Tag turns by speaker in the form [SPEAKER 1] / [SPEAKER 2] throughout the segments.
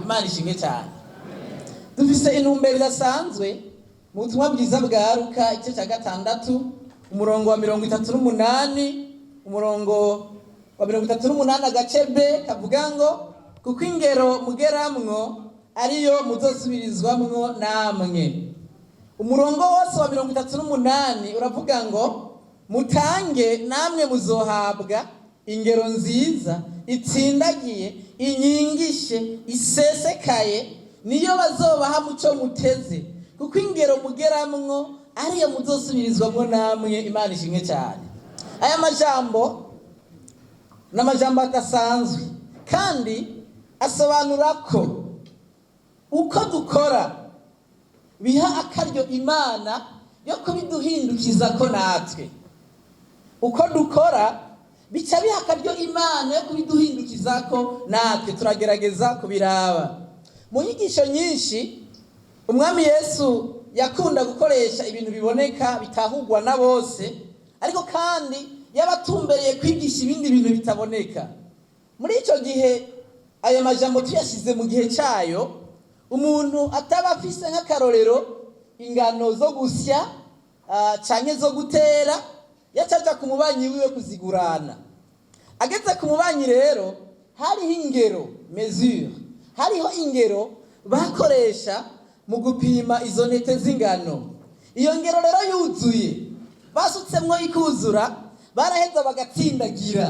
[SPEAKER 1] Imana ishimwe cyane. Dufise intumbero idasanzwe mu butumwa bwiza bwa Luka igice cya 6 umurongo wa 38 umurongo wa 38 agace B kavuga ngo kuko ingero mugeramwo ariyo muzosubirizwamwo namwe. Umurongo wose wa 38 uravuga ngo mutange namwe muzohabwa ingero nziza itsindagiye inyingishe isesekaye niyo bazobaha muco muteze kuko ingero mugeramwo ariyo muzosubirizwamwo namwe. Imana ishimwe cyane. Aya majambo n'amajambo adasanzwe kandi asobanura ko uko dukora biha akaryo Imana yo kubiduhindukiza ko natwe. Uko dukora bica biha akaryo Imana yo kubiduhindukiza ko natwe. Turagerageza kubiraba mu nyigisho nyinshi. Umwami Yesu yakunda gukoresha ibintu biboneka bitahugwa na bose, ariko kandi yabatumbereye kwigisha ibindi bintu bitaboneka. Muri icyo gihe ayo majambo tuyashize mu gihe cyayo, umuntu ataba afise nk'akarorero ingano zo gusya canke zo gutera, yacaja ku mubanyi wiwe kuzigurana. Ageze ku mubanyi rero hariho ingero mesure, hariho ingero bakoresha mu gupima izo ntete z'ingano. Iyo ngero rero yuzuye basutsemwo ikuzura, baraheza bagatsindagira.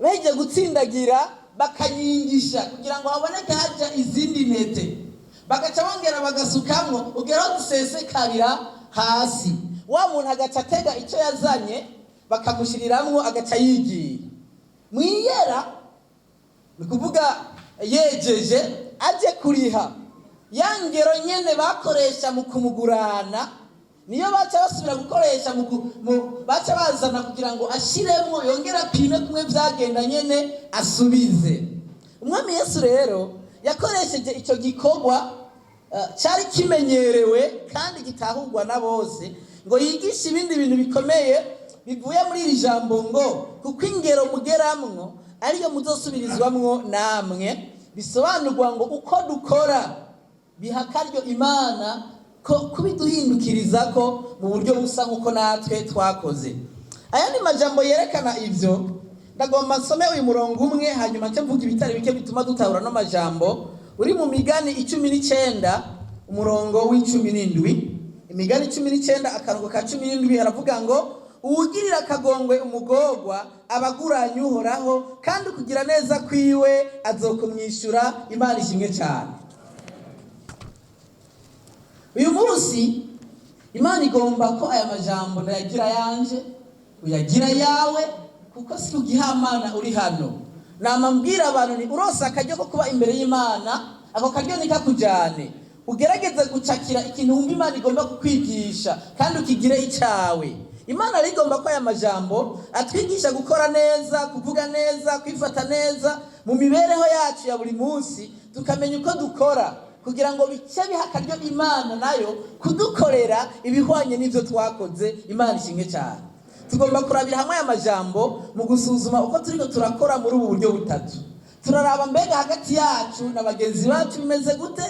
[SPEAKER 1] Baheje gutsindagira bakanyingisha kugira ngo haboneke haja izindi ntete, bagaca bongera bagasukamwo ugeraho dusesekarira hasi. Wa muntu agaca atega icyo yazanye bakamushiriramwo agaca yigira mwiyera, ni kuvuga yejeje aje kuriha. Ya ngero nyene bakoresha mu kumugurana niyo baca basubira gukoresha baca bazana kugira ngo ashiremwo yongera pime kumwe vyagenda nyene asubize. Umwami Yesu rero yakoresheje icyo gikorwa cyari kimenyerewe kandi gitahurwa na bose, ngo yigishe ibindi bintu bikomeye bivuye muri iri jambo ngo kuko ingero mugeramwo ariyo muzosubirizwamwo namwe. Bisobanurwa ngo uko dukora biha akaryo Imana ko kubiduhindukiriza ko mu buryo busa nk'uko natwe twakoze. Aya ni majambo yerekana ivyo. Ndagomba nsome uyu murongo umwe hanyuma nce mvuga ibitari bike bituma dutahura no majambo uri mu Migani 19 umurongo w'17. Imigani 19 akarongo ka 17 haravuga ngo uwugirira akagongwe umugorwa abaguranye Uhoraho kandi kugira neza kwiwe azokumwishyura. Imana ishimwe cyane. Uyu munsi Imana igomba ko aya majambo ndayagira yanje uyagira yawe, kuko si ugihamana uri hano. Namambwira abantu ni urosa akaryo ko kuba imbere y'Imana, ako karyo nikakujane ugerageze gucakira ikintu wumva Imana igomba kukwigisha kandi ukigire icyawe. Imana rigomba ko aya majambo atwigisha gukora neza, kuvuga neza, kwifata neza mu mibereho yacu ya buri munsi, tukamenya uko dukora kugira ngo bice biha akaryo Imana nayo kudukorera ibihwanye n'ivyo twakoze. Imana ishimwe cyane. Tugomba kurabira hamwe aya majambo mu gusuzuma uko turiko turakora muri ubu buryo butatu. Turaraba mbega hagati yacu na bagenzi bacu bimeze gute,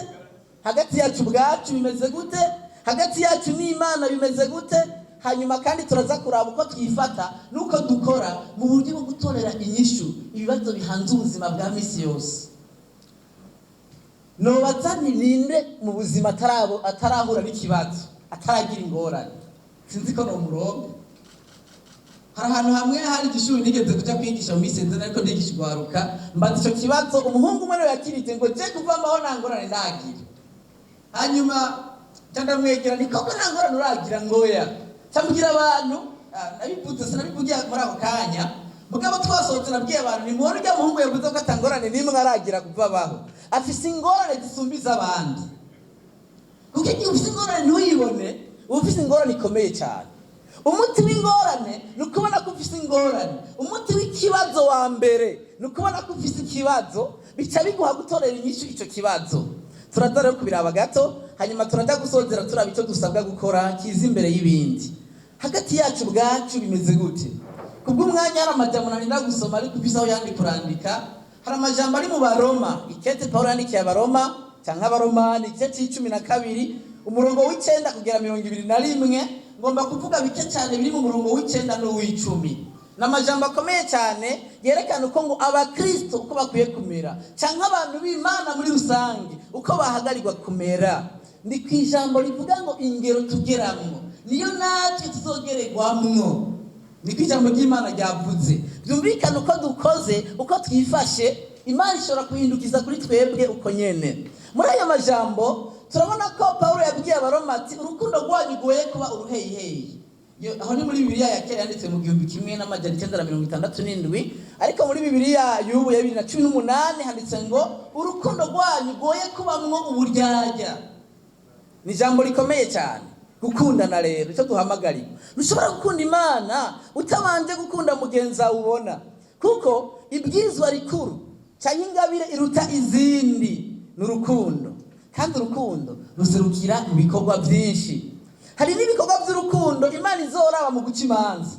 [SPEAKER 1] hagati yacu bwacu bimeze gute, hagati yacu n'Imana bimeze gute, hanyuma kandi turaza kuraba uko twifata nuko dukora mu buryo bwo gutorera inyishu ibibazo bihanze ubuzima bwa misi yose. Nobazani ninde mu buzima atarahura n'ikibazo, ataragira ingorane? Sinzi ko no murongo. Hari ahantu hamwe hari igishuri nigeze kuja kwigisha mu misenze, ariko ndigisha gwaruka mbaza ico kibazo, umuhungu umwe yakirite ngo je kuvamaho nta ngorane ndagira. Hanyuma ndamwegera ni koko nta ngorane uragira ngoya. Cyambwira abantu nabivuze sinabivugiye muri ako kanya, mugabo twasohotse nabwiye abantu ni muhoro rya muhungu yavuze ko atangorane nimwe aragira kuvabaho, afise ingorane zisumbiza abandi. Kuko igihe ufise ingorane ntuyibone, ufise ingorane ikomeye cyane. Umuti w'ingorane nukubona ko ufise ingorane. Umuti w'ikibazo wa mbere nukubona ko ufise ikibazo, bica biguha gutorera inyishu ico kibazo. Turaza rero kubiraba gato, hanyuma turaza gusozera turaba icyo dusabwa gukora kiza imbere y'ibindi. Hagati yacu bwacu bimeze gute? Kubw'umwanya hari amajambo narinda gusoma ariko ufise aho yandi kurandika. hari amajambo ari mu Baroma, ikete Paulo yandikiye Abaroma cyangwa Abaromani igice c'12 umurongo w'9 kugera 21, ngomba kuvuga bike cyane biri mu murongo w'9 n'uw'10. N'amajambo akomeye cyane yerekana uko ngo abakristo uko bakwiye kumera cyangwa abantu b'Imana muri rusange uko bahagarirwa kumera. Ndi kwijambo rivuga ngo ingero tugeramwo niyo natwe tuzogererwamwo. Ni kwijambo ry'Imana ryavuze. Byumvikana uko dukoze uko twifashe Imana ishobora kuhindukiza kuri twebwe uko nyene. Muri aya majambo turabona ko Paulo yabwiye Abaroma ati urukundo rwanyu goye kuba uruheyiheyi. Aho ni muri Bibiliya ya kera yanditse mu 1967, ariko muri Bibiliya y'ubu ya 2018 handitse ngo urukundo rwanyu goye kubamwo uburyarya. Ni jambo rikomeye cyane. Gukundana rero icyo duhamagariye. Ntushobora gukunda Imana utabanje gukunda mugenzi wawe ubona. Kuko ibwirizwa rikuru cyangwa ingabire iruta izindi n'urukundo. Kandi urukundo ruserukira mu bikorwa byinshi. Hari n'ibikorwa by'urukundo Imana izoraba mu guca imanza.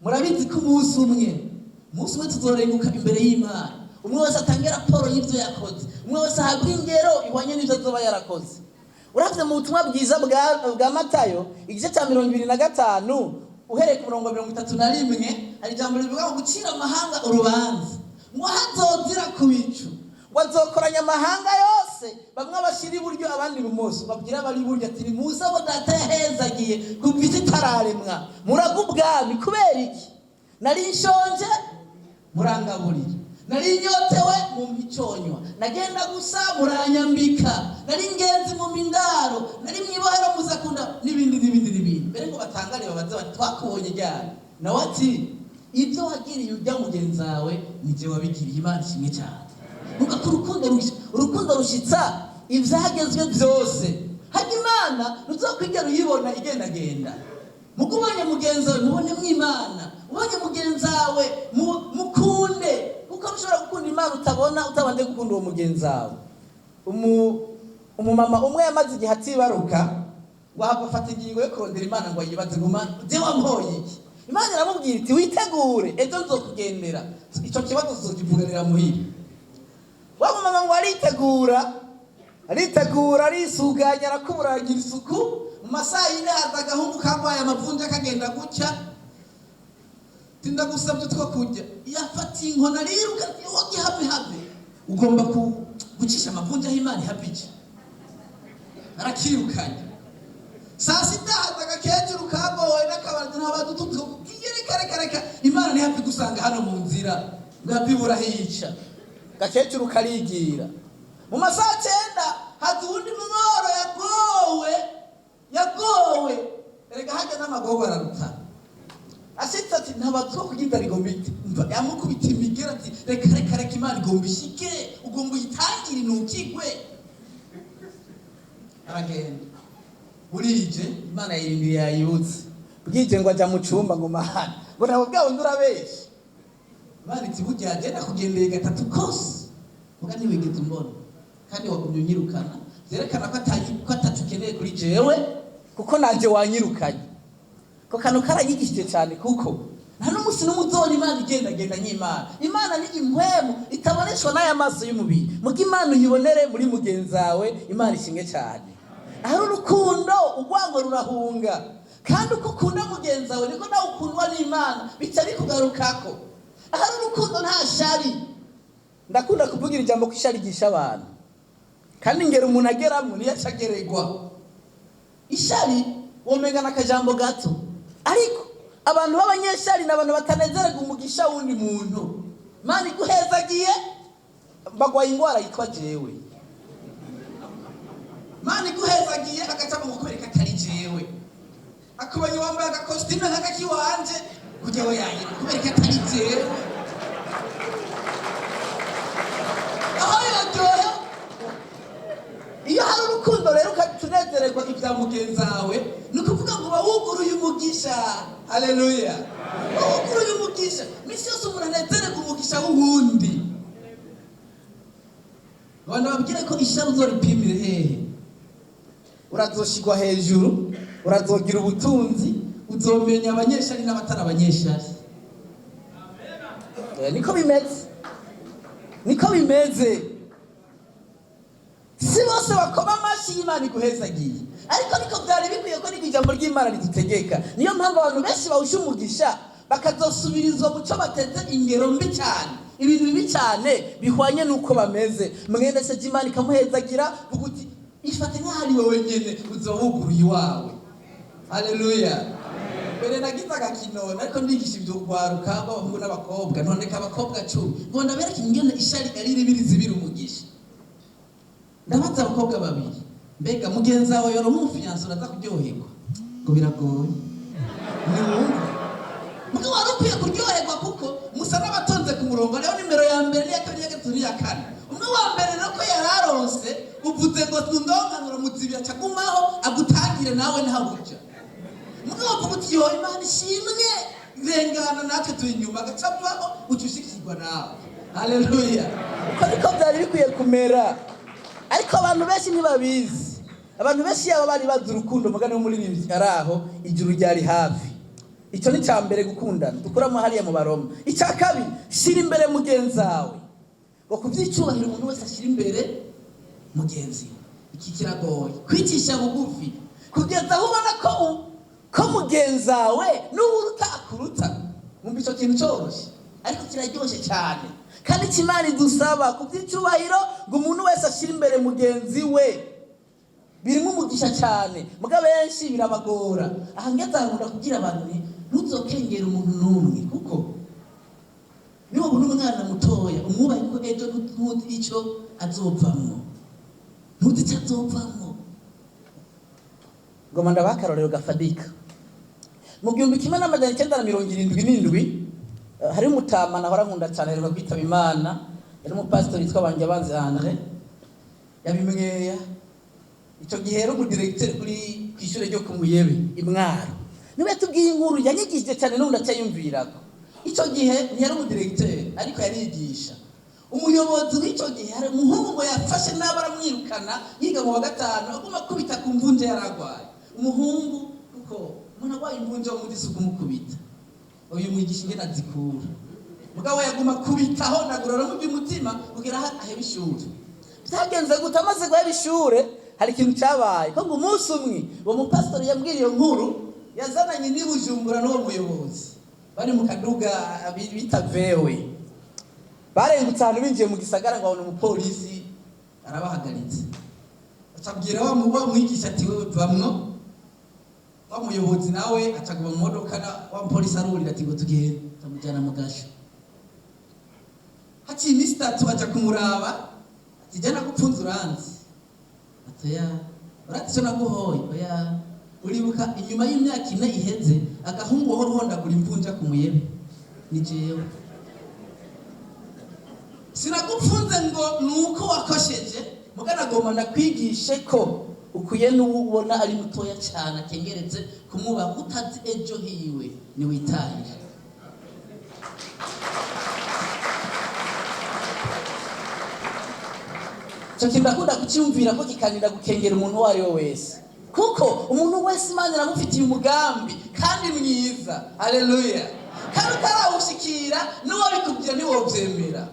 [SPEAKER 1] Murabizi ko umunsi umwe tuzorenguka imbere y'Imana. Umwe wese atangira raporo y'ibyo yakoze. Umwe wese ahabwa ingero ihwanye n'ibyo azoba yarakoze. Uravye mu butumwa bwiza bwa Matayo igice cya 25 uhereye ku murongo 31 hari ijambo rivuga ngo gucira amahanga urubanza ngo hazozira ku bicu wazokoranya amahanga yose bamwe bashira iburyo abandi ibumoso babwira bari iburyo ati nimuze abo data yahezagiye kuva isi itararemwa muragubwami kubera iki nari nshonje murangaburira nari nyotewe mu mpiconywa nagenda gusa muranyambika nari ingenzi mu mindaro nari mwibohero muzakunda n'ibindi mbere ngo batangare babaze bati twakubonye ryari nawe ati ibyo wagiriye ujya mugenzi wawe nije wabigiriye Imana kimwe cyane nuko urukundo rushitsa ivyagezwe byose hadi Imana ruzokwigera uyibona igendagenda mugubanye mugenzi wawe mubone mw'Imana ubonye mugenzi wawe mukunde uko ushobora gukunda Imana utabanje gukunda uwo mugenzi wawe. Umumama umwe yamaze igihe atibaruka wafata ingingo yo kurondera Imana ngo yibaze guma je wampoye iki. Imana iramubwira iti witegure ejo nzokugendera ico kibazo tuzokivuganira muhira. Wa mama ngo aritegura arisuganya arakuburagira isuku mu masaha yine haza agahungu kambaye amavunja kagenda gutya tinda gusabye two kujya yafata inkona riruka yogi habe ugomba gucisha amavunja y'Imana habije arakirukanye saa sita haza agakecuru kagowe n'akabandi n'abadututu kare Imana ni hafi gusanga hano mu nzira ngabibura hica gakecuru karigira mu masaha 9 haza undi mumoro yagowe erega haje n'amagogo araruta asitse ati ntabazwa kugira rigomite yamukubita imigera ati reka Imana igomba ishike ugomba uyitangire nukigwe aragenda burije Imana yirindiriye yayibutse bwije ngo aja mu cumba ngo mahana ngo nabo bwawe ndurabeshe Imana iti burya agenda kugendeye gatatu kose muga niwigeze mbona kandi wagumye unyirukana zerekana ko atatukeneye kuri jewe kuko naje wanyirukanye ko kano karanyigishije cyane kuko nta n'umunsi n'umuzoni Imana igenda ny'Imana. Imana ni impwemu itaboneshwa n'aya maso y'umubiri muga Imana uyibonere muri mugenzi wawe Imana ishinge cyane. Ahari urukundo urwango rurahunga kandi uko ukunda mugenzi wawe niko nawe ukundwa n'Imana bica bikugarukako. Ahari urukundo nta shari. Ndakunda kuvugira ijambo ko ishari gisha abantu kandi ngera umuntu ageramo niyo acageregwa. Ishari womenga nakajambo gato ariko abantu b'abanyeshari n'abantu batanezerega umugisha wundi muntu Imana iguhezagiye bagwaye ingwara yitwa jewe. Imana iguhezagiye agaca mu kwereka atari jewe akubanye wambaye agakositime nk'agakiwanje kujewe yaje kwereka atari jewe iyo hari urukundo rero ukatunezererwa ibya mugenzi wawe ni ukuvuga ngo bawuguruye umugisha. Haleluya. Bawuguruye umugisha misi yose umuntu anezererwa umugisha w'uwundi. Abantu babwire ko isharu uzoripimire hehe urazoshigwa hejuru urazogira ubutunzi uzomenya abanyeshari n'abatari abanyeshari. Niko bimeze niko bimeze. Si bose bakoma amashi y'Imana iguhezagiye, ariko niko byari bikwiye ko niko ijambo ry'Imana ridutegeka. Niyo mpamvu abantu benshi bawusha umugisha bakazosubirizwa muco bateze ingero mbi cyane, ibintu bibi cyane bihwanye nuko bameze. Mwene se Imana ikamuhezagira uguti ifate nk'ahari wowe nyene uzobuguruye iwawe. Haleluya. Mbere nagize agakino ariko ndigisha ibyo kwaruka abahungu n'abakobwa, none kabakobwa 10 ngo ndabereka ingene ishari ari ribirizi birumugisha. Ndabaza abakobwa babiri, mbega mugenzi wawe yoro mufiyanso uraza kuryoherwa? Ngo biragoye. Mugo warukwiye kuryoherwa kuko musa n'abatonze ku murongo. Rero nimero ya mbere ni ya kabiri ya gatatu ya kane. Umwe wa mbere nako yararonse uvuze ngo tundonganura muzibya cagumaho agutangire nawe ntabuja. Mugo wavuga uti yo Imana ishimwe rengana natwe turi inyuma gacavaho ucushikirwa nawe. Haleluya. Uko niko byari bikwiye kumera. Ariko abantu benshi ntibabizi. Abantu benshi yaba bari bazi urukundo mugane wo muri bibiri araho ijuru ryari hafi. Icyo ni cyambere gukundana. Dukuramo hariya mu Baroma. Icya kabiri, shira imbere mugenzi wawe. Ngo kuvyicubahira umuntu wese ashira imbere mugenzi we. Iki kiragoye. Kwicisha bugufi. Kugeza aho ubona ko mugenzi wawe n'uruta akuruta. Mumbi cyo kintu cyoroshye. Ariko kiraryoshe cyane. Kandi Imana idusaba kuvyicubahiro ngo umuntu wese ashira imbere mugenzi we. Birimo umugisha cyane. Muga benshi birabagora. Aha ngeza nkunda kugira abantu ntuzokengera umuntu numwe kuko niwo ubona umwana mutoya umwubaye ko ejo ntuzi icyo azovamwo, ntuzi icyo azovamwo. Ngoma ndabakarorero gafadika mu 1977 hari umutama nahora nkunda cyane rero kwitaba Imana, yari umupastori yitwa Banjyabanze Andre yabimweya. Icyo gihe rero umudirecteur kuri kwishure ryo ku Muyebe Imwaro niwe tubwiye inkuru yanyigije cyane n'undi acyayumvirako. Icyo gihe ntiyari umudirecteur ariko yarigisha. Umuyobozi w'icyo gihe hari umuhungu ngo yafashe n'abaramwirukana yiga mu wa 5 aguma kubita ku mvunje yaragwaye. Umuhungu kuko umuntu agwaye imvunje mu gisuku mukubita. Uyu mwigisha ingena zikura. Mugabo yaguma kubitaho nagurora mu by'umutima kugira ahebe ishuri. Byagenze gutamaze guheba ishure. Hari ikintu cyabaye ko ngo umunsi umwe uwo mupastori yambwiriye nkuru yazananye n'Ibujumbura n'uwo muyobozi bari mu kaduga bita vewe. Barengutse ahantu binjiye mu gisagara ngo abone umupolisi arabahagaritse. Acabwira wa mwigisha ati wewe vamwo. Wa muyobozi nawe acaguba mu modoka wa mupolisi arurira ati ngo tugende tamujyana mu gasho. Haci iminsi 3 aja kumuraba ati jana gupfunza uranzi. Atoya urati naguhoye oya uribuka inyuma y'imyaka 4 iheze agahungu ho ruhondagura imvunja ku Muyebe ni jewe. Sinagupfunze ngo nuko wakosheje mugana goma ndakwigishe ko ukuye n'ubona ari mutoya cyane akengeretse kumuba utazi ejo hiwe ni witahira. Cyo ndakunda kucyumvira ko kikanira gukengera umuntu wari we wese kuko umuntu wese Imana iramufitiye umugambi kandi mwiza. Haleluya. Kandi tarawushikira n'uwo bikubwira ni wo byemera.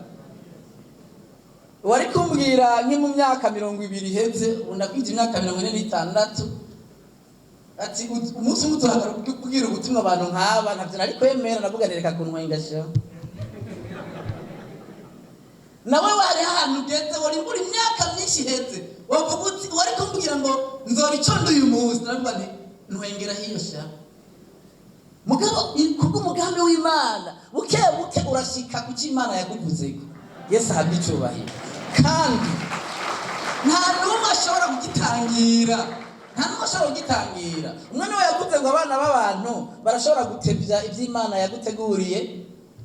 [SPEAKER 1] Wari kumbwira nki mu myaka 20 iheze undakwije imyaka 46 ati umunsi mutuhagara kugira ubutumwa abantu nk'aba ntavyo nari kwemera navuga nereka kunwengasha. Nawe wari ahantu ugeze wari muri imyaka myinshi iheze wavuga uti wari kumbwira ngo nzobicondo uyu munsi navuga nti ntwengera hiyo sha. Mugabo kuko umugambi w'Imana buke urashika ku Imana yakuvuzeko. Yesu ahabicubahira. Kandi nta numwe ashobora kugitangira. Umwana we yaguze ngo abana b'abantu barashobora gutebya iby'Imana yaguteguriye,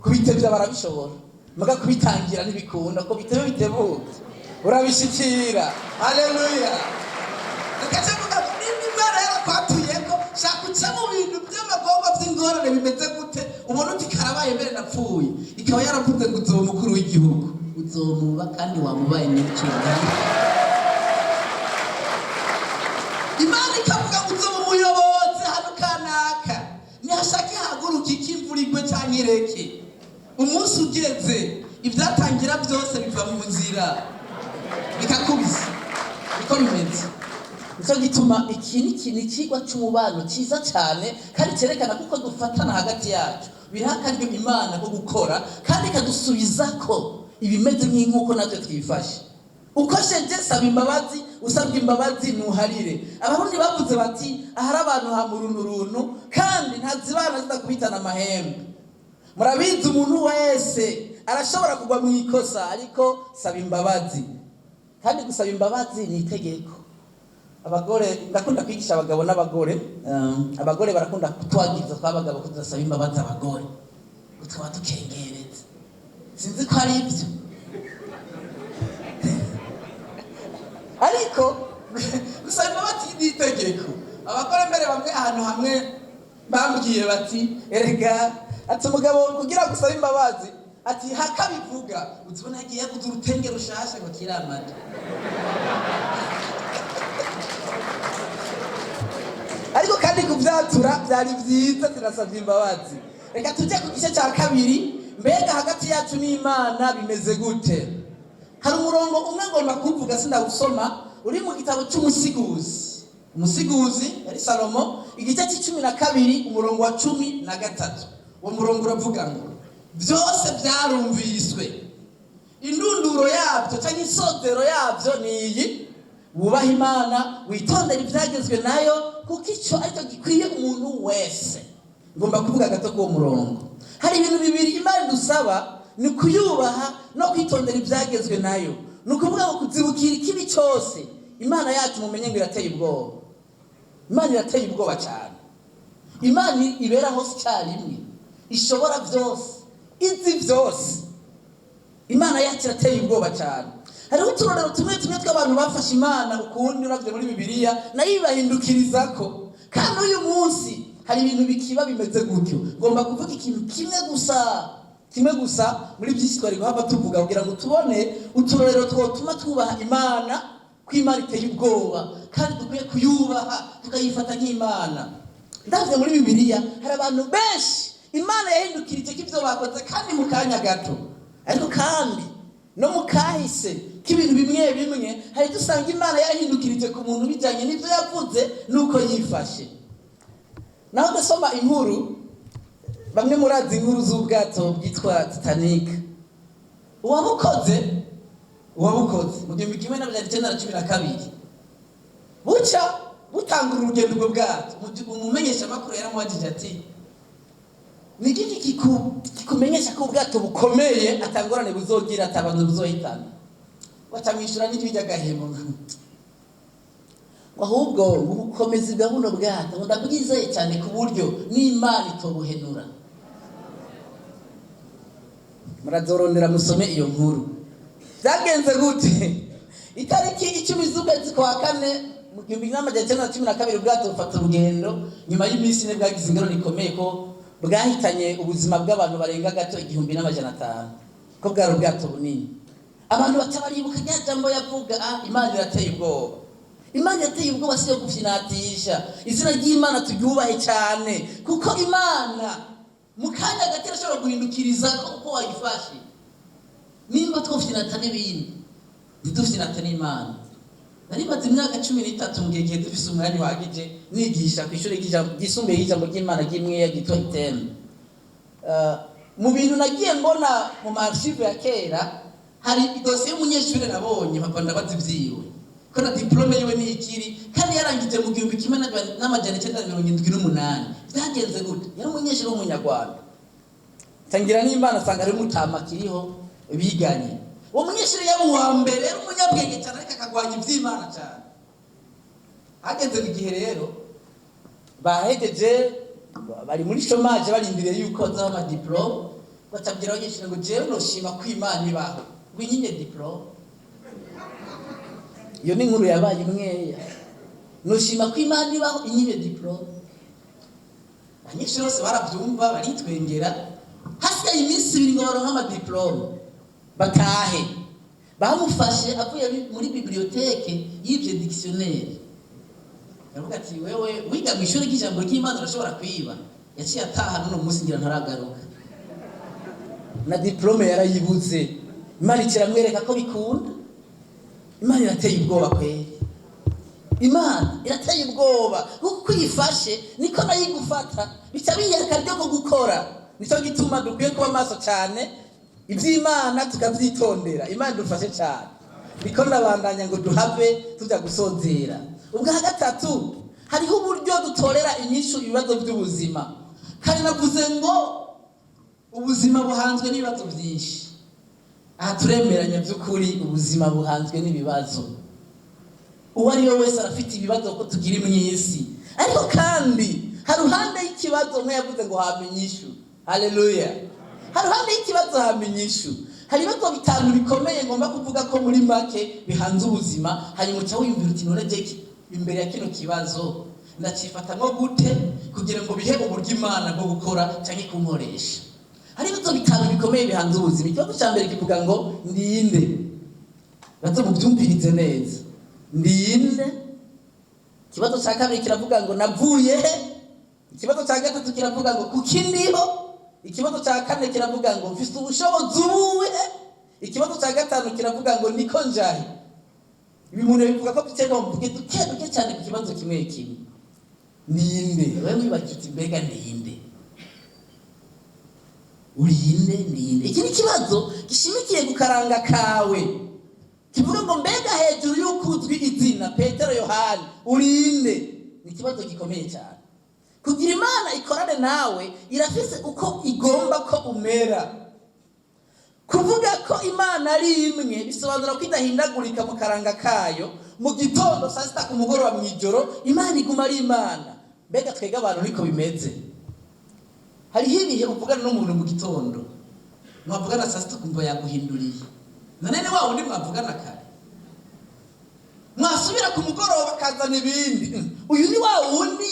[SPEAKER 1] kubitebya barabishobora. Muga kubitangira nibikunda ko bitebuke urabishikira. Haleluya. Akaje muga n'Imana yarakwatuyeko shakuca mu bintu by'amagomba by'ingorane bimeze gute ubona uti karabaye mbere napfuye ikaba yaravuze ngo uzoba mukuru w'igihugu uzomuba kandi wamubaye n'icyo. Imana ikavuga ngo uzoba umuyobozi hano kanaka ntihashake haguruka ikimvura igwe cyangwa ireke. Umunsi ugeze ibyatangira byose biva mu nzira bikakubisa biko bimeze. Nicyo gituma iki ni ikigwa cy'umubano cyiza cyane kandi cyerekana kuko dufatana hagati yacu, birakaryo Imana ko gukora kandi ikadusubiza ko ibimeze nk'inkuko natwe twifashe. Uko sheje saba imbabazi, usabwa imbabazi ntuharire. Abarundi bavuze bati ahari abantu hamurunuruntu kandi ntazibana zidakubitana amahembe. Murabizi umuntu wese arashobora kugwa mu ikosa, ariko saba imbabazi. Kandi gusaba imbabazi ni itegeko. Abagore ndakunda kwigisha abagabo n'abagore, abagore barakunda kutwagiza twabagabo kudasaba imbabazi abagore, utwa tukengereza. Sinzi ko ari ibyo. Ariko gusaba imbabazi ni itegeko. Abagore mbere bamwe ahantu hamwe bambwiye bati erega ati umugabo kugira gusaba imbabazi ati hakabivuga uzibona yagiye kuzura urutenge rushasha ngo kiramata. Ariko kandi kuvyatura byari byiza turasabye imbabazi. Reka tujye ku gice cya kabiri, mbega hagati yacu n'Imana bimeze gute? Hari umurongo umwe ngomba kuvuga sindawusoma uri mu gitabo cy'umusiguzi. Umusiguzi yari Salomo, igice c'12 umurongo wa 13. Uwo murongo uravuga ngo byose byarumviswe, indunduro yabyo cyangwa isodero yabyo ni iyi: wubaha Imana, witondera ibyagezwe nayo, kuko icyo aricyo gikwiye umuntu wese. Ngomba kuvuga gato ko murongo hari ibintu bibiri Imana idusaba, ni kuyubaha no kwitondera ibyagezwe nayo. Ni ukuvuga ngo kuzibukira ikibi cyose. Imana yacu mumenye ngo irateye ubwoba. Imana irateye ubwoba cyane. Imana ibera hose icyarimwe, ishobora byose, izi byose. Imana yacu irateye ubwoba cyane. Hariho uturorero tumwe tw'abantu bafashe Imana ukundi uravye muri Bibiliya nayo ibahindukiriza ko. Kandi uyu munsi hari ibintu bikiba bimeze gutyo. Ngomba kuvuga ikintu kimwe gusa muri byinshi twari guhava tuvuga kugira ngo tubone uturorero twotuma twubaha Imana, ko Imana iteye ubwoba kandi dukwiye kuyubaha tukayifata nk'Imana. Ndavye muri Bibiliya hari abantu benshi Imana yahindukirije k'ibyo bakoze kandi mu kanya gato. Ariko kandi no mu kahise k'ibintu bimwe hari dusanga Imana yahindukirije ku muntu bijanye n'ibyo yavuze nuko yifashe. Naho ndasoma inkuru, bamwe murazi inkuru z'ubwato bwitwa Titanic. Uwabukoze mu 1912 buca butangura urugendo rwo bwato. Umumenyesha makuru yaramwagije ati ni iki kikumenyesha ko ubwato bukomeye atangorane buzogira atabantu buzohitana? Batamwishura n'ibijya gahemo. Ahubwo ubukomezi bwa buno bwato ndabwizeye cyane ku buryo n'Imana itobuhenura. Murazorondera musome iyo nkuru. Byagenze gute? Itariki 10 z'ukwezi kwa 4 mu 1912 ubwato bufata urugendo. Nyuma y'iminsi ine bwagize ingorane ikomeye ko bwahitanye ubuzima bw'abantu barenga gato 1500. Ko bwari ubwato bunini. Abantu batabaribuka rya jambo yavuga Imana irateye ubwoba. Imana yateye ubwoba siyo gufinatisha. Izina ry'Imana turyubahe cyane, kuko Imana mu kanya gatera ashobora guhindukiriza uko wayifashe. Nimba twofinata n'ibindi ntitufinata n'Imana. Nari maze imyaka 13 mu gihe dufise umwanya wagije nigisha ku ishuri ryisumbuye y'ijambo ry'Imana ry'imwe ya gito iteme. Mu bintu nagiye mbona mu archive ya kera hari idosiye y'umunyeshuri nabonye papa ndabaza ivyiwe. Kona diplome yiwe ni ikiri kandi yarangije mu 1978. Byagenze gute? Yari umunyeshuri w'umunyarwanda. Tangira n'Imana sanga ari mutama kiriho biganye. Uwo munyeshuri yari uwa mbere, yari umunyabwenge cyane ariko akagwanya ivy'Imana cyane. Hageze igihe rero bahejeje bari muri chômage barindiriye yuko za ama diplome, batabwira abanyeshuri ngo jewe noshima ko Imana ibaho. Gwinyine diplome. Iyo ni nkuru yabaye imweya. Noshima ko Imana ibaho inyine diplome. Abanyeshuri bose barabyumva baritwengera. Hasigaye iminsi 2 ngo baronka ama diplome batahe. Bamufashe avuye muri bibliothèque y'ivye dictionnaire. Yavuga ati wewe wiga mu ishuri ry'ijambo ry'Imana urashobora kwiba. Yaciye ataha none umunsi ngira ntaragaruka. na diplome yarayibuze. Imana ikiramwereka ko bikunda. Imana irateye ubwoba kweli. Imana irateye ubwoba kuko uyifashe niko nayigufata bica biyereka ryo gukora. Nico gituma dukwiye kuba maso cyane iby'Imana tukabyitondera. Imana dufashe cyane. Niko nabandanya ngo duhave tujya gusozera. Ubwa gatatu hariho uburyo dutorera inyishu ibibazo by'ubuzima. Kandi navuze ngo ubuzima buhanzwe n'ibibazo byinshi. Aha turemeranya by'ukuri ubuzima buhanzwe n'ibibazo. Uwo ari we wese arafite ibibazo ko tugira mu isi. Ariko kandi haruhande y'ikibazo mwe yavuze ngo hamenyishu. Haleluya. Haruhande y'ikibazo hamenyishu. Hari ibibazo bitanu bikomeye ngomba kuvuga ko muri make bihanze ubuzima. Hanyuma cyo wiyumvira uti none je imbere ya kino kibazo ndacifata nko gute kugira ngo bihe uburyo Imana bwo gukora cyangwa kunkoresha. Hari ibibazo bitanu bikomeye bihanze ubuzima. Ikibazo cya mbere kivuga ngo ndinde. Bazo mubyumvirize neza. Ndinde. Ikibazo cya kabiri kiravuga ngo navuye he. Ikibazo cya gatatu kiravuga ngo kukindiho. Ikibazo cya kane kiravuga ngo mfite ubushobozi ubuhe. Ikibazo cya gatanu kiravuga ngo niko njaye. Ibi muntu bivuga ko bitega mvuge duke cyane ku kibazo kimwe kimwe. Ndinde. Wewe wibakitse mbega ndinde. Urinde ndinde. Iki ni kibazo gishimikiye gukaranga kawe. Kivuga ngo mbega hejuru yuko uzwi izina Petero Yohani urinde. Ni kibazo gikomeye cyane. Kugira Imana ikorane nawe irafise uko igomba ko umera. Kuvuga ko Imana ari imwe bisobanura ko idahindagurika mu karanga kayo. Mu gitondo saa sita ku mugoroba mu ijoro Imana iguma ari Imana. Mbega twega abantu niko bimeze. Hariho ibihe uvugana n'umuntu mu gitondo mwavugana saa sita kumva yaguhinduriye. None wa wundi mwavugana kare mwasubira ku mugoroba kazana ibindi. Uyu ni wa wundi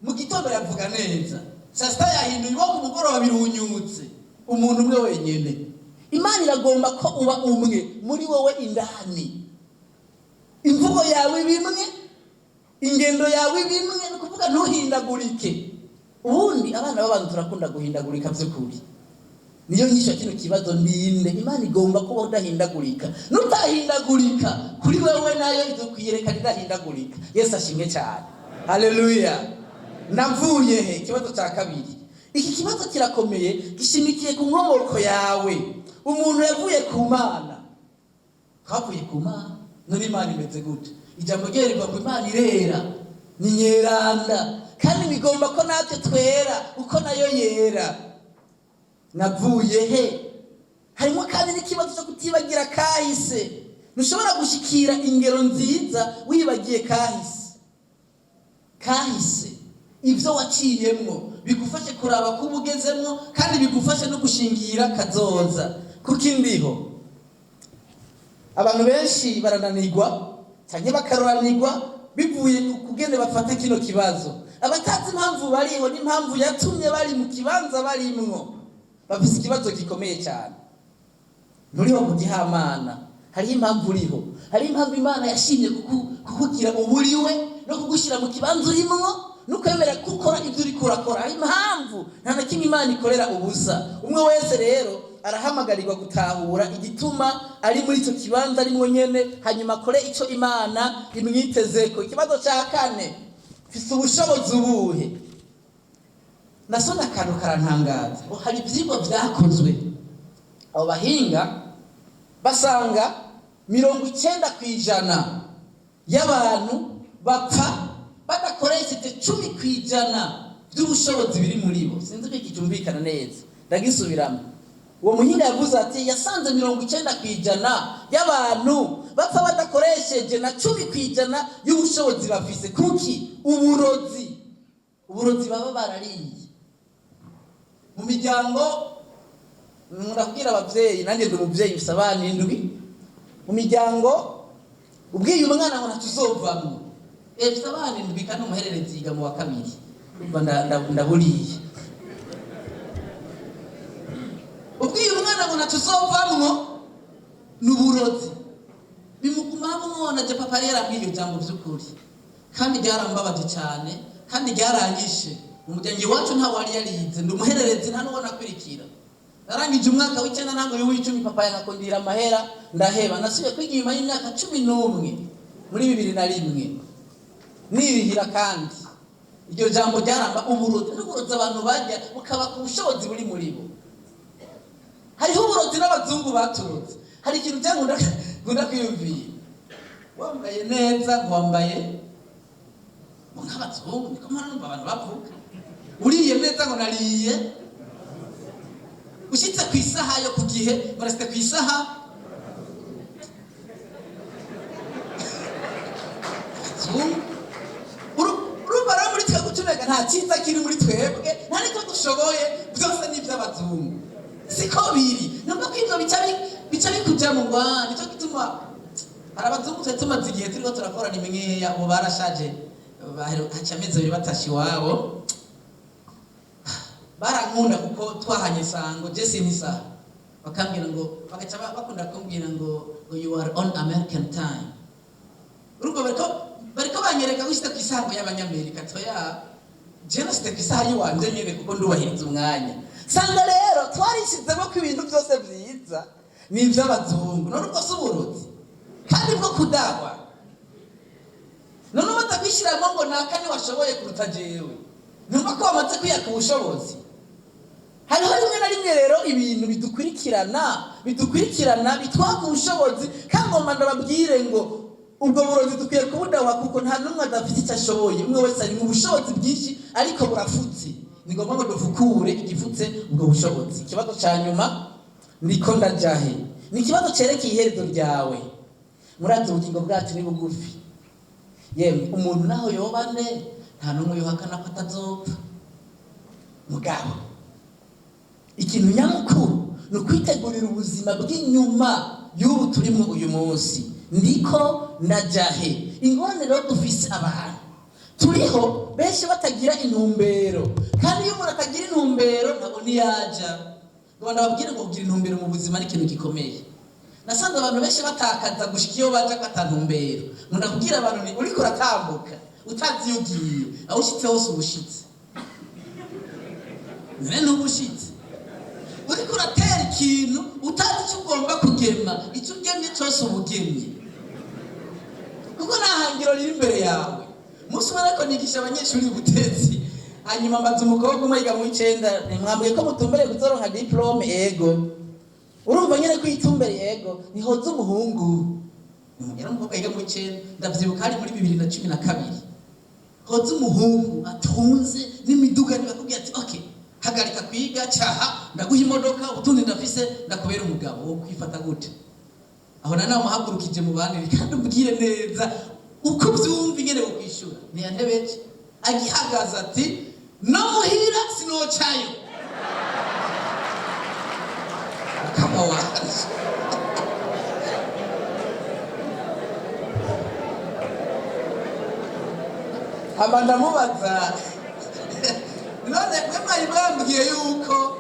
[SPEAKER 1] mu gitondo yavuga neza saa sita yahinduye wo ku mugoroba birunyutse. Umuntu umwe wenyene. Imana iragomba ko uba umwe muri wowe indani. Imvugo yawe bimwe, ingendo yawe bimwe, no kuvuga ntuhindagurike. Ubundi abana b'abantu turakunda guhindagurika by'ukuri. Niyo nyisho kino kibazo ndinde. Imana igomba kuba udahindagurika. Nutahindagurika kuri wewe nayo izokwiyereka idahindagurika. Yesu ashimwe cyane. Haleluya. Navuye he. Ikibazo cya kabiri. Iki kibazo kirakomeye gishimikiye ku nkomoko yawe. Umuntu yavuye ku Mana. Kavuye ku Mana. None Imana imeze gute? Ijambo ryerwa ngo Imana irera. Ni nyeranda. Kandi bigomba ko natwe twera uko nayo yera. Navuye he. Harimo kandi n'ikibazo cyo kutibagira kahise. Ntushobora gushikira ingero nziza wibagiye kahise. Kahise ibyo waciyemwo bigufashe kuraba ko ubugezemwo kandi bigufashe no gushingira kazoza. Kuko indiho abantu benshi barananirwa cyane bakaroranirwa bivuye kugende bafata kino kibazo. Abatazi impamvu bariho n'impamvu yatumye bari mu kibanza barimwo bafise ikibazo gikomeye cyane. Nturiho mu gihamana hari impamvu uriho. Hari impamvu Imana yashimye kukugira uburiwe no kugushyira mu kibanza urimwo nukwemera gukora ibyo uri kurakora. Hari impamvu nta na kimwe Imana ikorera ubusa. Umwe wese rero arahamagarirwa gutahura igituma ari muri icyo kibanza arimwo nyene hanyuma akore icyo Imana imwitezeko. Ikibazo cya kane mfise ubushobozi ubuhe. Nasona akantu karantangaza. Hari ibyigwa byakozwe abo bahinga basanga 90% y'abantu bapfa badakoresheje 10% by'ubushobozi biri muri bo. Sinzi ko kitumvikana neza. Ndagisubiramo. Uwo muhinga yavuze ati yasanze 90% y'abantu bapfa badakoresheje na 10% y'ubushobozi bafise. Kuki? Uburozi baba barariye. Mu miryango ndabwira abavyeyi nanjye ndi umuvyeyi usabana indwi. Mu miryango ubwiye umwana ngo natuzovamwe. Usabana indwi kandi umuhererezi yiga mu wa kabiri. Ndaburiye. Ubwiye umwana ngo natuzovamwe n'uburozi. Bimugumamo na je papa rero abwiye jambo by'ukuri. Kandi byarambabaje cyane kandi byaranyishe. Umuryango wacu nta wari yarize ndi umuhererezi nta nubona kwirikira. narangije umwaka w'icenda ntango y'uw'icumi papa yanakondira amahera ndaheba nasubiye kwiga inyuma y'imyaka 11 muri 2001 nirihira kandi iryo jambo ryaramba uburozi n'uburozi abantu bajya bukaba ku bushobozi buri muri bo. Hariho uburozi n'abazungu baturutse, hari ikintu ngunda kwiyumvira, wambaye neza wambaye nk'abazungu niko mpora numva abantu bavuga, uriye neza ngo nariye, ushitse ku isaha yo ku gihe barasite ku isaha urumva rero muri twe gutumega nta cyiza kiri muri twebwe, nta nicyo dushoboye, byose ni iby'abazungu. Siko biri, nubwo ko ibyo bica bikuja mu Rwanda, nicyo gituma hari abazungu twe tumaze igihe turiko turakorana imweya, ubu barashaje, haca amezi abiri batashe iwabo, barankunda kuko twahanye sango Jesse nisa, bakambwira ngo bagaca bakunda kumbwira ngo you are on American time. Urumva bariko banyereka gushita ku isaha y'abanyamerika, toya je nasite ku isaha yiwanje nyene kuko ndubahiriza umwanya. Sanga rero twarishizemo ko ibintu byose byiza ni iby'abazungu, none ubwo suburozi kandi bwo kudahwa, none batakwishiramo ngo nakane washoboye kuruta jewe, numva ko bamaze kwiyaka ubushobozi. Hariho rimwe na rimwe rero ibintu bidukurikirana bitwaka ubushobozi, kandi ngomba ndababwire ngo ubwo burozi dukwiye kubudahwa kuko nta n'umwe adafite icyo ashoboye, umwe wese ari mu bushobozi bwinshi ariko burafutse. Ni ngombwa ngo duvukure igifutse ubwo bushobozi. Ikibazo cya nyuma niko ndajahe, ni ikibazo cerekeye iherezo ryawe. Murazi ubugingo bwacu ni bugufi, yemwe umuntu naho yoba nde nta n'umwe yohakana ko atazopfa. Mugabo ikintu nyamukuru ni ukwitegurira ubuzima bw'inyuma y'ubu turimo uyu munsi. Ndiko ndajahe, ingorane rero dufise abantu turiho benshi batagira intumbero, kandi iyo umuntu atagira intumbero ntabwo niyaja. Ngo ndababwire ngo kugira intumbero mu buzima ari ikintu gikomeye. Nasanze abantu benshi batakaza gushika iyo baje katantumbero. Nkunda kubwira abantu ni uriko uratambuka utazi iyo ugiye, aho ushitse hose ubushitse, none ubushitse uriko uratera ikintu utazi icyo ugomba kugema, icyo ugemye cyose ubugemye kuko nta hangiro riri imbere yawe. Musi barako nigisha abanyeshuri ubutetsi, hanyuma mbaza umukobwa umwe yiga mu 9, nimwambwiye ko mutumbere kuzoronka diplome. Ego urumva nyene ko itumbere yego nihoza umuhungu, yari umukobwa yiga mu 9, ndavyibuka hari muri 2012, hoza umuhungu atunze n'imiduga, nibakubwiye ati okay hagarika kwiga cyaha ndaguha imodoka utundi ndafise ndakubera umugabo wo kwifata gute. Aho nawe muhagurukije mu bandi kandi ubwire neza uko byumva ingene wo kwishura. Ni yantebeje agihagaza ati no muhira sinocayo kama waje abanda mubaza none kwemaye bambwiye yuko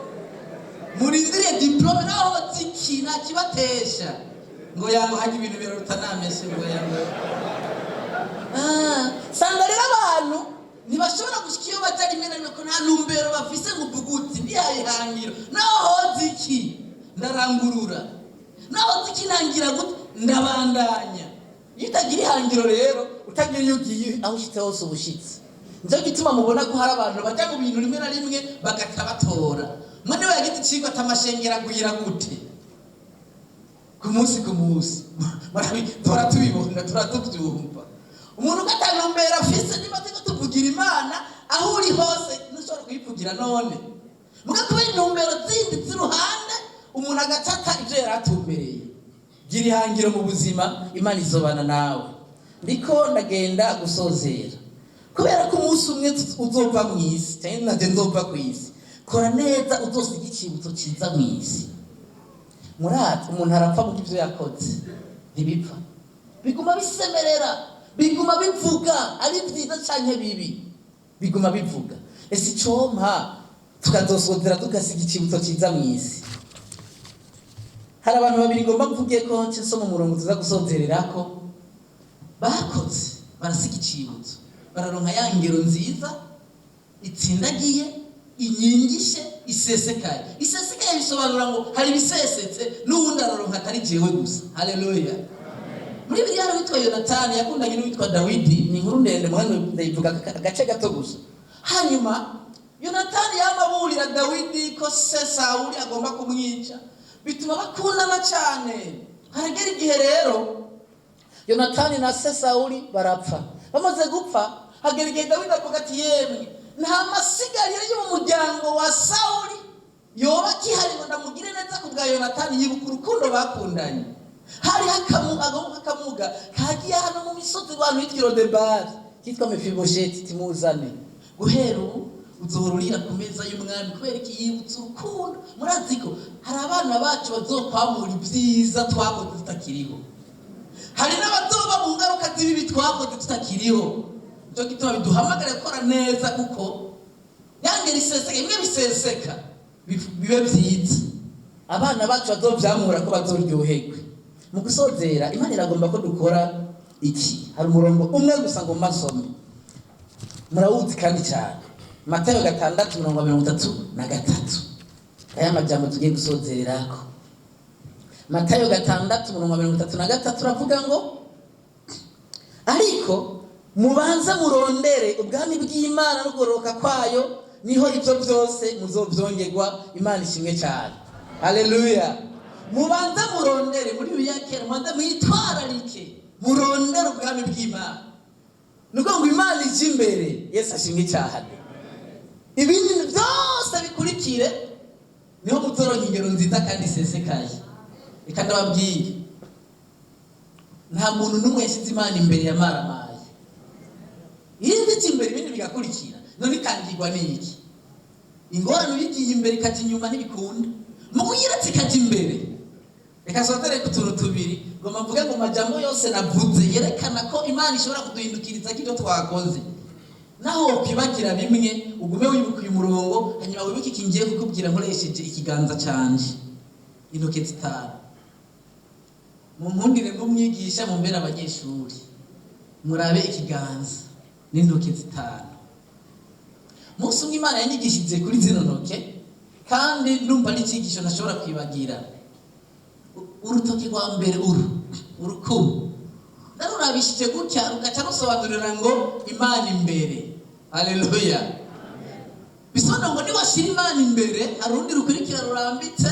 [SPEAKER 1] murindire diplome naho zikina kibatesha ngo yango haje ibintu biruta namese ngo yango sanga rero abantu ntibashobora gushikiyo batari mena nuko nta numbero bafise ngubuguti ndihayihangiro naho ziki ndarangurura naho ziki nangira gute ndabandanya. Yitagira ihangiro rero utagira yugiye aho ushitse hose ubushitsi. Nzo gituma mubona ko hari abantu bajya mu bintu rimwe na rimwe bagatabatora. Mwane we yagiti cigwa tamashengera guhira gute ku munsi marabi tora tubibona turatubyumva. Umuntu ugatanumbera afise nibaze ko tuvugira Imana aho uri hose ntushobora kuyivugira none mugakubera intumbero zindi ziruhande umuntu agatata ivyo yaratumbereye. Gira ihangiro mu buzima, Imana izobana nawe. Ndiko ndagenda gusozera kubera ko umunsi umwe uzova mu isi cyane naje nzova ku isi. Kora neza uzosiga ikintu ciza mu isi. Murati umuntu arapfa mu byo yakoze ntibipfa, biguma bisemerera, biguma bivuga ari byiza cyane bibi, biguma bivuga. Ese icompa tukazosozera tugasiga ikintu ciza mu isi. Hari abantu babiri ngomba kuvuge ko nso mu murongo tuza gusozererako bakoze barasiga ikintu, bararonka yangero nziza itsindagiye, inyingishe, isesekaye bisigaye bisobanura ngo hari bisesetse n'uwundi aroronka atari jewe gusa. Haleluya. Muri Bibiliya witwa Yonatani yakundanye n'uwitwa Dawidi, ni inkuru ndende muhano ndayivuga agace gato gusa. Hanyuma Yonatani yamaburira Dawidi ko se Sawuli agomba kumwica, bituma bakundana cyane. Haragera igihe rero Yonatani na se Sawuli barapfa. Bamaze gupfa hagera igihe Dawidi avuga ati yemwe nta masigariro yo mu muryango wa Sawuli yoba kihari ngo ndamugire neza ku bwa Yonatani yibuka urukundo bakundanye. Hari hakamuga kagiye hano mu misozi abantu bitwa Lodebari kitwa Mefibosheti timuzane guhera uzohorurira ku meza y'umwami kubera iki yibutsa urukundo. Muraziko hari abana bacu bazokwamura ibyiza twakoze tutakiriho, hari n'abazoba mu ngaruka z'ibibi twakoze tutakiriho. Cyo gituma biduhamagara gukora neza kuko yangera iseseka imwe biseseka bibe byiza, abana bacu bazovyamura ko bazoryoherwe. Mu gusozera Imana iragomba ko dukora iki. Hari umurongo umwe gusa ngo masome murawuzi kandi cyane, Matayo 6:33. Aya majambo tugiye gusozererako. Matayo 6:33 uravuga ngo ariko mubanza murondere ubwami bw'Imana no kugororoka kwayo, niho ibyo byose muzovyongerwa. Imana ishimwe cyane. Haleluya. Mubanza murondere muri biyakera, mubanza mwitwararike murondere ubwami bw'Imana, nuko ngo Imana ije imbere. Yesu ashimwe cyane. Ibindi byose bikurikire, niho muzoronka ingero nziza kandi sesekaye. Reka ndababwire, nta muntu n'umwe yashyize Imana imbere ya maramaye. Yindi imbere ibindi bigakurikira, none ikangirwa n'iki? Ingorane uyigiye imbere ikaja inyuma ntibikunda, muguyiretse ikaja imbere. Reka sotere ku tuntu tubiri ngo mvuge ngo majambo yose navuze yerekana ko Imana ishobora kuduhindukiriza k'ibyo twakoze. Naho kwibagira bimwe ugume wibuka uyu murongo, hanyuma wibuke iki ngiye kukubwira nkoresheje ikiganza canje, intoke zitanu. Mu nkundire ngumwigisha mu mbere abanyeshuri murabe ikiganza n'intoke zitanu. Musi umwe Imana yanyigishije kuri zino ntoke, kandi ndumva ari icyigisho ntashobora kwibagira. Urutoki rwa mbere urukumu ndarurabishije gutya rugaca rusobanurira ngo Imana imbere. Haleluya. Bisobanura ngo niwashira Imana imbere hari urundi rukurikira rurambitse,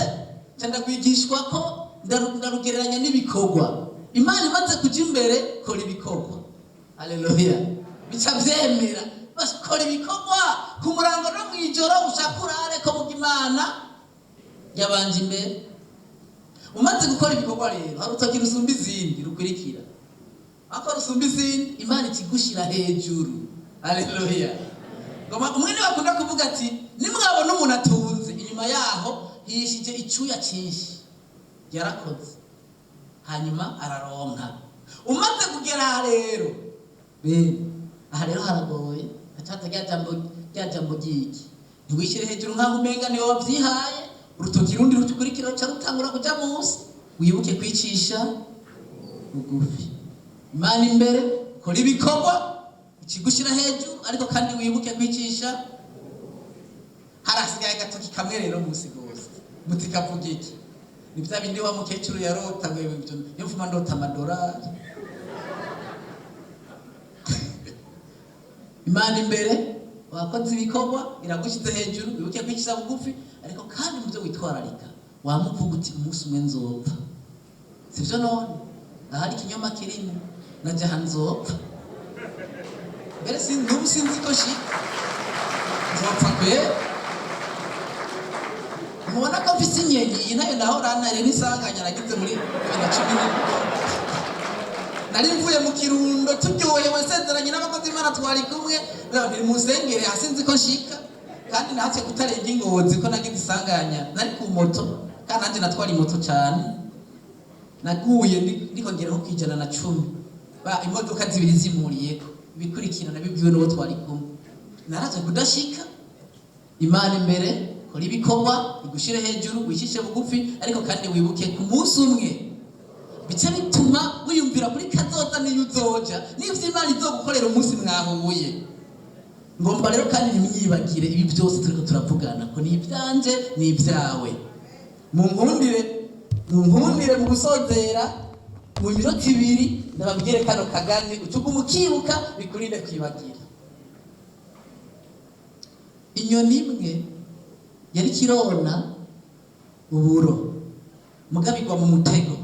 [SPEAKER 1] cyangwa kwigishwa ko ndarugereranya n'ibikorwa. Imana imaze kuja imbere kora ibikorwa. Haleluya. Bica vyemera bakora ibikorwa ku murango no mwijoro ushakurare ko mu Imana yabanje imbere. Umaze gukora ibikorwa rero hari urutoki rusumba izindi rukurikira. Ako rusumba izindi Imana ikigushira hejuru. Haleluya. Ngoma umwe niwe akunda kuvuga ati nimwabona umuntu atunze inyuma yaho hishije icuya cyinshi yarakoze, hanyuma araronka. Umaze kugera rero aha rero haragoye, acata rya jambo ryiki ntiwishire hejuru nkaho umenga niwe wavyihaye. Urutoki rundi rukurikira ca rutangura kuja munsi, wibuke kwicisha bugufi. Imana imbere kora ibikorwa ikigushira hejuru, ariko kandi wibuke kwicisha. Harasigaye gatoki kamwe rero munsi gose mutikavuga iki? Ni bya bindi wa mukecuru yarota ngo ibyo yumva ndota amadolari. Imana imbere wakoze ibikorwa iragushize hejuru, wibuke kwicisha bugufi, ariko kandi mu byo witwararika wamuvuga uti umunsi umwe nzopfa. Sivyo none ahari kinyoma kirimo na jahanzopfa. Mbere sinzi ko shi nzopfa kwe. Mubona ko mfise inyenyi iyi nayo nahorana rero isanganya nagize muri 2010. Nari mvuye mu Kirundo turyohewe sezeranye n'abakozi Imana twari kumwe, bari mu sengere asinzi ko shika, kandi natse kutarenga Ingozi ko nagize isanganya. Nari ku moto kandi nanje natwari moto cyane, naguye ndiko ngera ho kwijana na 10. Ba imodoka zibiri zimuriyeko bikurikirana bibwiwe n'uwo twari kumwe. Naraje kudashika. Imana imbere kora ibikorwa igushire hejuru wishishe bugufi, ariko kandi wibuke ku munsi umwe. Bica bituma wiyumvira kuri kazoza niyo uzoja n'ivyo Imana izogukorera umunsi mwahuye. Ngomba rero kandi nimyibagire ibi byose turiko turavugana ko ni ibyanje ni ibyawe. munkundire mu gusozera mu minota 2 ndababwire kano kagani ucuga umukibuka bikurinde kwibagira. Inyoni imwe yari kirona uburo mugabirwa mu mutego.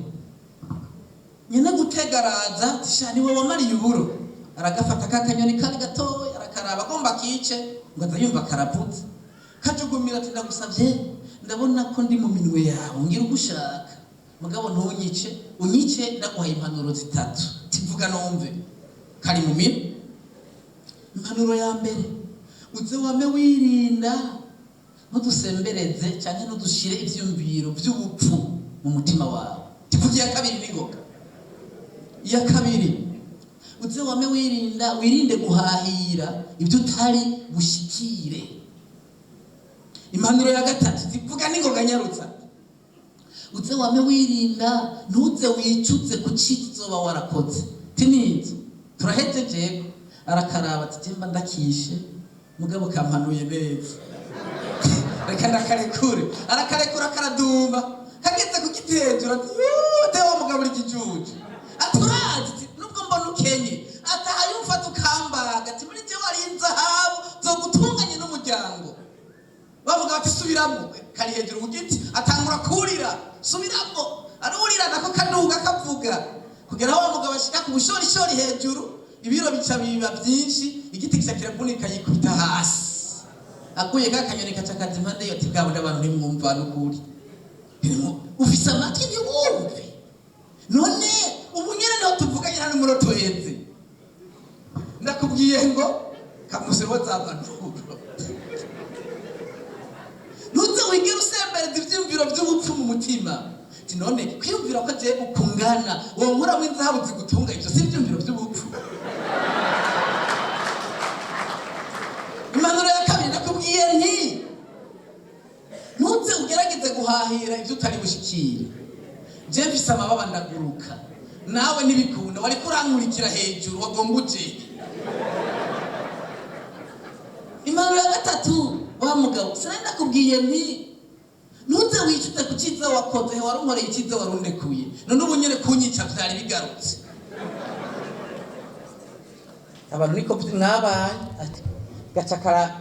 [SPEAKER 1] Nyene gutega araza tishani we wamariye uburo, aragafata kakanyoni kari gatoya arakaraba agomba kice ngo azayumva karaputse, kajugumira ati ndagusavye ndabona ko ndi mu minwe yawe ngira ugushaka mugabo unyice ndaguhaye impanuro 3 tivuga numve. Kari mu minwe. Impanuro ya mbere, uze wame wirinda ntudusembereze cyane ntudushire ivyumviro by'ubupfu mu mutima wawe. Tivuga ya kabiri ningoga. Ya kabiri, uze wame wirinde guhahira ibyo utari bushikire. Impanuro ya gatatu tivuga ningoga nyarutsa, uze wame wirinda ntuze wicuze ku cyizoba warakoze. Tinizo turahejeje arakaraba titemba ndakishe mugabo kampanuye neza reka ndakarekure, arakarekura karadumba kageze ku gitejura ati tewa mugabo uri kijuju aturazi nubwo mbona ukenye atahayumfa tukambaga ati muri je warinza habo zo gutunganye n'umuryango. Bavuga bati subiramo, kari hejuru mu giti atangura kurira, subiramo arurira nako kaduga kavuga kugera aho mugabo ashika ku bushorishori hejuru, ibiro bica biba byinshi, igiti kishakira kunika yikubita hasi. Akuye kakanyoni kacakaza impande yo tigabo ndabantu nimwumva n'ukuri. Ufisa amatwi ntiwumve. None umunyere no tuvuganye hano muroto heze. Ndakubwiye ngo kamusehoza abantu. Ntuze wigera usembereza ivyumviro by'ubupfu mu mutima. Ati none kwiyumvira ko agiye gukungana uwo nkura w'inzahabu zigutunga ibyo si ivyumviro by'ubupfu. Impanuro ya kabiri ndakubwiye nti ntuze ugerageze guhahira ibyo utari bushikire. Je mfise amababa ndaguruka nawe nibikunda wari kurankurikira hejuru wagomba uje. Impanuro ya gatatu, wa mugabo sinenda kubwiye nti ntuze wicuze ku cyiza wakoze warumoreye icyiza warundekuye none ubu nyene kunyica byari bigarutse. Abantu niko mwabaye ati gacakara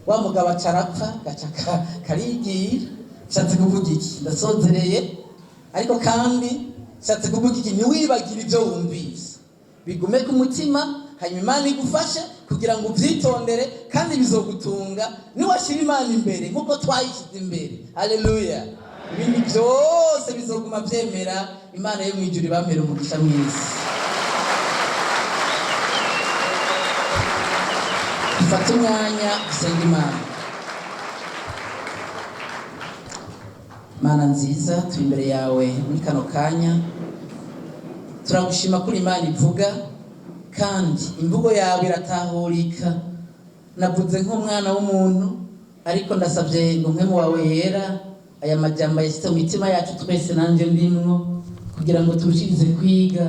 [SPEAKER 1] wa mugabo acarapfa gacaka karigira. Shatse kuvuga iki ndasozereye ariko kandi shatse kuvuga iki niwibagira ibyo wumvise bigume ku mutima hanyuma Imana igufashe kugira ngo uvyitondere kandi bizogutunga niwashira Imana imbere nkuko twayishyize imbere. Haleluya. Ibindi byose bizoguma byemera Imana yo mwijuru ibamera umugisha mwisi. Fata umwanya usenga Imana. Mana nziza turi imbere yawe muri kano kanya, turagushima kuri Imana ivuga kandi imvugo yawe iratahurika. Navuze nk'umwana w'umuntu ariko ndasabye ngo mwe mu wawe yera aya majambo yashyize mu mitima yacu twese nanje ndimwo kugira ngo turushirize kwiga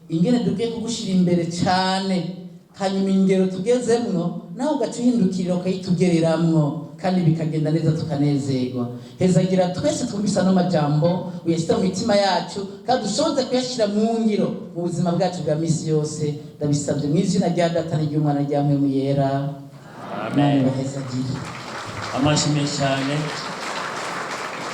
[SPEAKER 1] ingene dukwiye kugushira imbere cyane, hanyuma ingero tugezemwo nawe ugatuhindukirira ukayitugereramwo kandi bikagenda neza tukanezerwa. Hezagira twese twumvisa no majambo uyashyize mu mitima yacu kandi ushoboze kuyashyira mu ngiro mu buzima bwacu bwa misi yose. Ndabisabye mu izina rya Data n'Umwana n'Umwuka Wera. Amen. Amashimwe cyane.